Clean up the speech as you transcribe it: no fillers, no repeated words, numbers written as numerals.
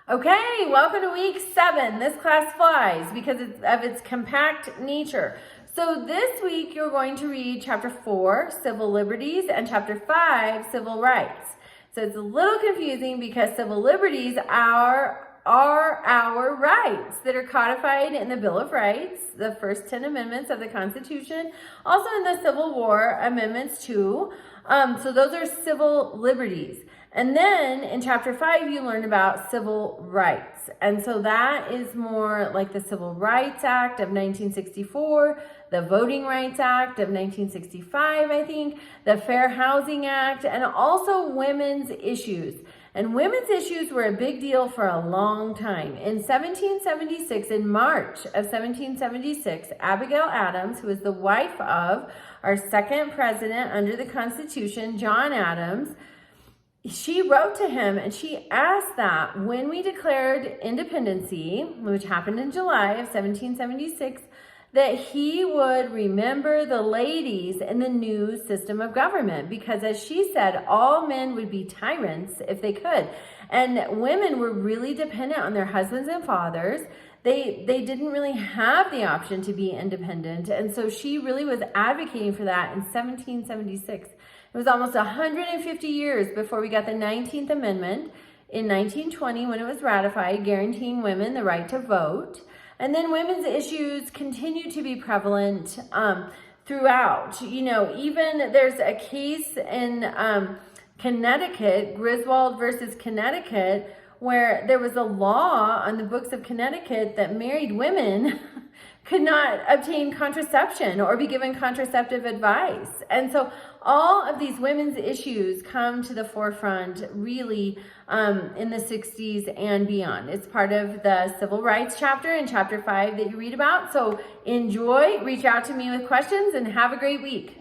Okay, welcome to week 7. This class flies because of its compact nature. So this week you're going to read chapter 4, civil liberties, and chapter 5, civil rights. So it's a little confusing because civil liberties are our rights that are codified in the Bill of Rights, the first 10 amendments of the Constitution, also in the Civil War amendments too. So those are civil liberties. And then in chapter 5, you learn about civil rights. And so that is more like the Civil Rights Act of 1964, the Voting Rights Act of 1965, I think, the Fair Housing Act, and also women's issues. And women's issues were a big deal for a long time. In 1776, in March of 1776, Abigail Adams, who was the wife of our second president under the Constitution, John Adams, she wrote to him and she asked that when we declared independency, which happened in July of 1776, that he would remember the ladies in the new system of government, because as she said, all men would be tyrants if they could. And women were really dependent on their husbands and fathers. They didn't really have the option to be independent. And so she really was advocating for that in 1776. It was almost 150 years before we got the 19th Amendment in 1920 when it was ratified, guaranteeing women the right to vote. And then women's issues continue to be prevalent throughout. You know, even there's a case in Connecticut, Griswold versus Connecticut, where there was a law on the books of Connecticut that married women could not obtain contraception or be given contraceptive advice. And so all of these women's issues come to the forefront really in the 60s and beyond. It's part of the civil rights chapter in chapter 5 that you read about. So enjoy, reach out to me with questions, and have a great week.